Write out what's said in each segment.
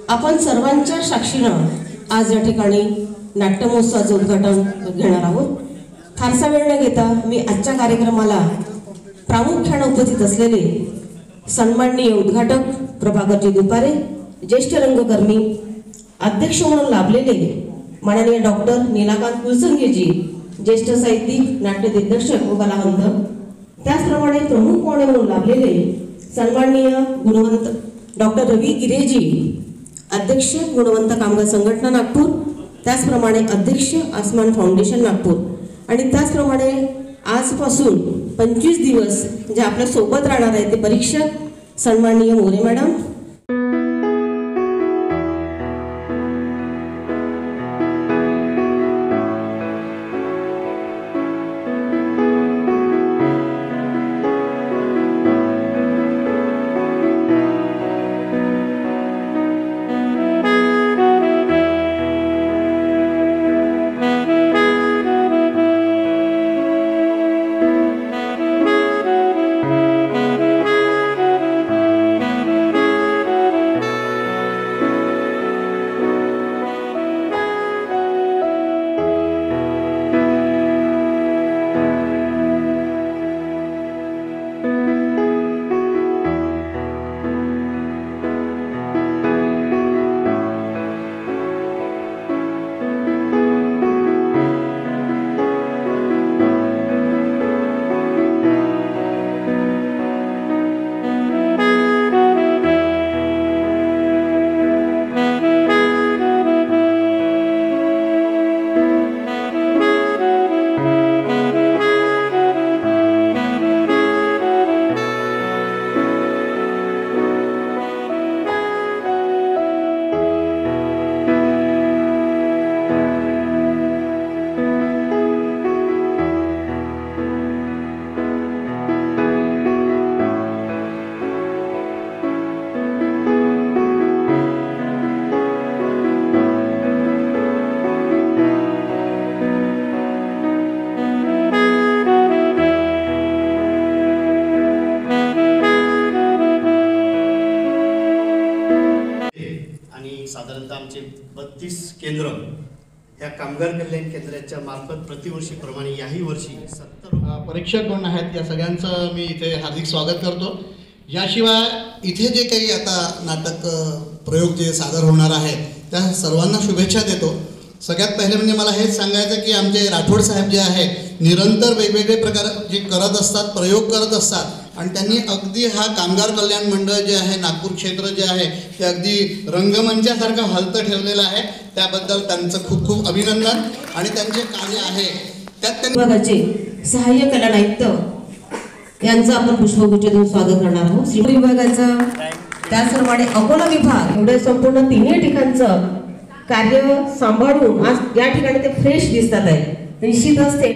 आपण सर्वांच्या साक्षीनं आज या ठिकाणी नाट्य महोत्सवाचं उद्घाटन घेणार आहोत। फारसा वेळ न घेता मी आजच्या कार्यक्रमाला प्रामुख्याने उपस्थित असलेले सन्माननीय उद्घाटक प्रभाकरजी दुपारे, ज्येष्ठ रंगकर्मी, अध्यक्ष म्हणून लाभलेले माननीय डॉक्टर नीलाकांत कुलसंगेजी, ज्येष्ठ साहित्यिक, नाट्य दिग्दर्शक व कलावंत, त्याचप्रमाणे प्रमुख पाहुणे म्हणून लाभलेले सन्माननीय गुणवंत डॉक्टर रवी गिरेजी, अध्यक्ष गुणवंत कामगार संघटना नागपूर, त्याचप्रमाणे अध्यक्ष आसमान फाउंडेशन नागपूर, आणि त्याचप्रमाणे आजपासून 25 दिवस जे आपल्या सोबत राहणार आहेत ते परीक्षक सन्माननीय मोरे मॅडम, साधारणतः आमचे 32 केंद्र या कामगार कल्याण केंद्राच्या मार्फत प्रतिवर्षीप्रमाणे याही वर्षी 70 परीक्षक गण आहेत, या सगळ्यांचं मी इथे हार्दिक स्वागत करतो। याशिवाय इथे जे काही आता नाटक प्रयोग जे सादर होणार आहेत त्या सर्वांना शुभेच्छा देतो। सगळ्यात पहिले म्हणजे मला हेच सांगायचं की आमचे राठोड साहेब जे आहेत निरंतर वेगवेगळे प्रकार जे करत असतात, प्रयोग करत असतात, आणि त्यांनी अगदी हा कामगार कल्याण मंडळ जे आहे नागपूर क्षेत्र जे आहे ते अगदी रंगमंचासारखं हलतं ठेवलेलं आहे। त्याबद्दल त्यांचं खूप खूप अभिनंदन। आणि त्यांचे कार्य आहे त्यात विभागाचे सहाय्यक कला आयुक्त यांचं आपण पुष्पगुच्छ देऊन स्वागत करणार आहोत। श्री विभागाचा त्याचप्रमाणे अकोला विभाग एवढे संपूर्ण तिन्ही ठिकाणचं कार्य सांभाळून आज या ठिकाणी ते फ्रेश दिसतात आहे। निश्चितच ते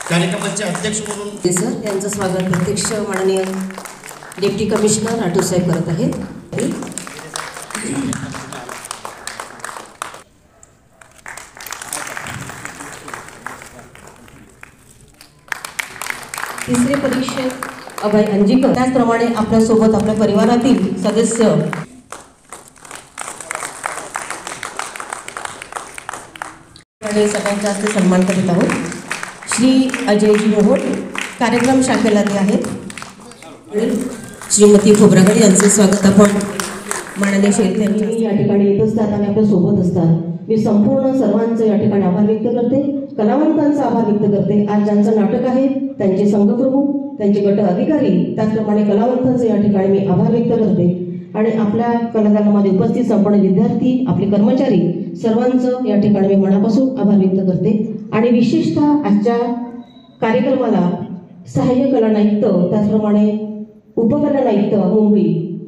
कार्यक्रमाचे अध्यक्ष म्हणून सर यांचं स्वागत प्रत्यक्ष माननीय डेप्टी कमिशनर राठोड साहेब करत आहेत। तिसरे परीक्षक अभय अंजिकर, त्याचप्रमाणे आपल्या सोबत आपल्या परिवारातील सदस्य सगळ्यांचा हस्ते सन्मान करीत आहोत। श्री अजयजी मोहोळ कार्यक्रम शाखेला ते आहेत। श्रीमती खोब्रागडे यांचे स्वागत आपण माननीय शेळके या ठिकाणी येत असतात आणि आपल्या सोबत असतात। मी संपूर्ण सर्वांचं या ठिकाणी आभार व्यक्त करते, कलावंतांचा आभार व्यक्त करते। आज ज्यांचं नाटक आहे त्यांचे संघप्रमुख, त्यांचे गट अधिकारी, त्याचप्रमाणे कलावंतांचं या ठिकाणी मी आभार व्यक्त करते। आणि आपल्या कलादालनामध्ये उपस्थित संपूर्ण विद्यार्थी, आपले कर्मचारी सर्वांचं या ठिकाणी मी मनापासून आभार व्यक्त करते। आणि विशेषतः आजच्या कार्यक्रमाला सहाय्यक कला आयुक्त, त्याचप्रमाणे उपकला आयुक्त मुंबई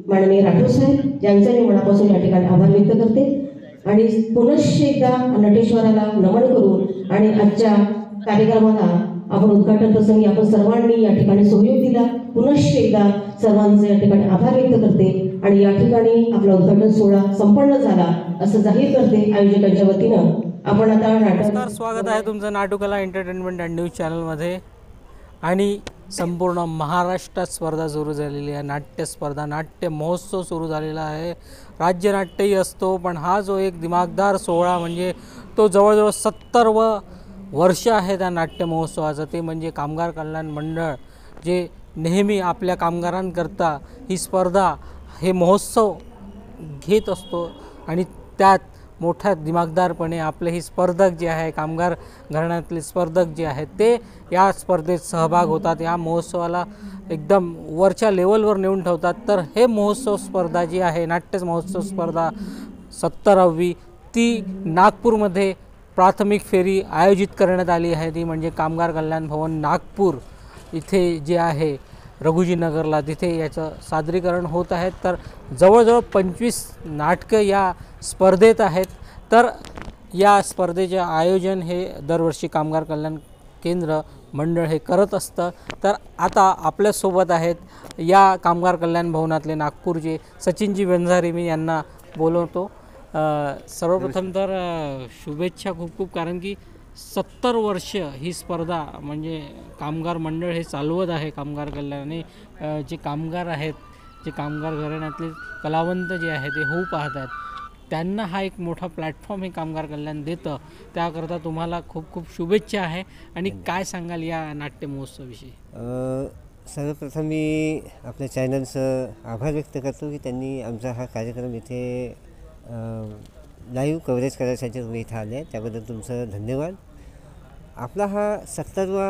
माननीय राठोड साहेब यांचा मी मनापासून या ठिकाणी आभार व्यक्त करते। आणि पुनश्च एकदा नटेश्वराला नमन करून आणि आजच्या कार्यक्रमाला आपण उद्घाटन प्रसंगी आपण सर्वांनी या ठिकाणी सहयोग दिला, पुनश्च एकदा सर्वांचे या ठिकाणी आभार व्यक्त करते। आणि या ठिकाणी आपला उद्घाटन सोहळा संपन्न झाला असं जाहीर करते आयोजकांच्या वतीनं। आपण आता नाटक स्वागत आहे तुमचं नाटुकला एंटरटेनमेंट अँड न्यूज चॅनलमध्ये। आणि संपूर्ण महाराष्ट्रात स्पर्धा सुरू झालेली आहे. नाट्य स्पर्धा, नाट्य महोत्सव सुरू झालेला आहे. राज्यनाट्यही असतो, पण हा जो एक दिमागदार सोहळा म्हणजे तो जवळजवळ 70व वर्ष आहे त्या नाट्य महोत्सवाचं. ते म्हणजे कामगार कल्याण मंडळ जे नेहमी आपल्या कामगारांकरता ही स्पर्धा, हे महोत्सव घेत असतो आणि त्यात मोठ्या दिमागदारपणे आपले ही स्पर्धक जे आहे, कामगार घराण्यातले स्पर्धक जे आहेत, ते या स्पर्धेत सहभाग होतात, या महोत्सवाला एकदम वरच्या लेवलवर नेऊन ठेवतात. तर हे महोत्सव स्पर्धा जी आहे, नाट्य महोत्सव स्पर्धा 70वी, ती नागपूरमध्ये प्राथमिक फेरी आयोजित करण्यात आली आहे. ती म्हणजे कामगार कल्याण भवन नागपूर इथे जे आहे रघुजीनगरला, तिथे याचं सादरीकरण होत आहे. तर जवळजवळ 25 नाटकं या स्पर्धेत आहेत. तर या स्पर्धेचे आयोजन हे दरवर्षी कामगार कल्याण केंद्र मंडळ हे करत असतं. तर आता आपल्यासोबत आहेत या कामगार कल्याण भवनातले नागपूरचे सचिनजी वंजारी. मी यांना बोलवतो. सर्वप्रथम तर शुभेच्छा खूप खूप, कारण की 70 वर्ष ही स्पर्धा म्हणजे कामगार मंडळ हे चालवत आहे. कामगार कल्याणाने जे कामगार आहेत, जे कामगार घराण्यातले कलावंत जे आहे ते होऊ पाहत आहेत, त्यांना हा एक मोठा प्लॅटफॉर्म हे कामगार कल्याण देतं. त्याकरता तुम्हाला खूप खूप शुभेच्छा आहे. आणि काय सांगाल या नाट्य महोत्सवाविषयी? सर्वप्रथम मी आपल्या चॅनलचं आभार व्यक्त करतो की त्यांनी आमचा हा कार्यक्रम इथे लाईव्ह कव्हरेज करायसाठी तुम्ही इथं आले, त्याबद्दल तुमचं धन्यवाद. आपला हा 70वा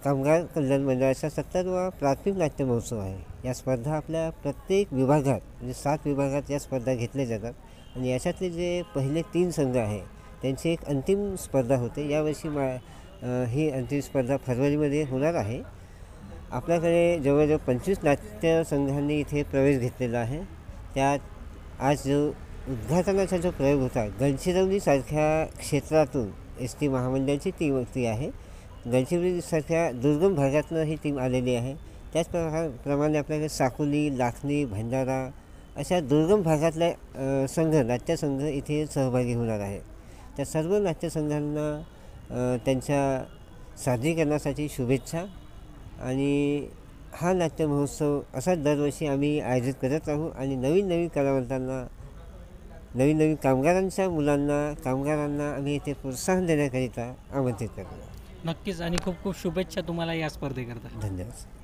कामगार कल्याण मंडळाचा 70वा प्राथमिक नाट्य महोत्सव आहे. या स्पर्धा आपल्या प्रत्येक विभागात म्हणजे 7 विभागात या स्पर्धा घेतल्या जातात आणि याच्यातले जे पहिले 3 संघ आहे त्यांची एक अंतिम स्पर्धा होते. यावर्षी ही अंतिम स्पर्धा फरवरीमध्ये होणार आहे. आपल्याकडे जवळजवळ 25 नाट्य संघांनी इथे प्रवेश घेतलेला आहे. त्यात आज जो उद्घाटनाचा जो प्रयोग होता, गडचिरोलीसारख्या क्षेत्रातून ST महामंडळाची टीम ती आहे. गडचिरोलीसारख्या दुर्गम भागातून ही टीम आलेली आहे. त्याचप्रमाणे आपल्याकडे साकोली, लाखनी, भंडारा अशा दुर्गम भागातल्या संघ, नाट्यसंघ इथे सहभागी होणार आहे. त्या सर्व नाट्यसंघांना त्यांच्या सादरीकरणासाठी शुभेच्छा. आणि हा नाट्य महोत्सव असाच दरवर्षी आम्ही आयोजित करत राहू आणि नवीन नवीन कलावंतांना, नवीन नवीन कामगारांच्या मुलांना, कामगारांना आम्ही इथे प्रोत्साहन देण्याकरिता आमंत्रित करतो. नक्कीच, आणि खूप खूप शुभेच्छा तुम्हाला या स्पर्धेकरता. धन्यवाद.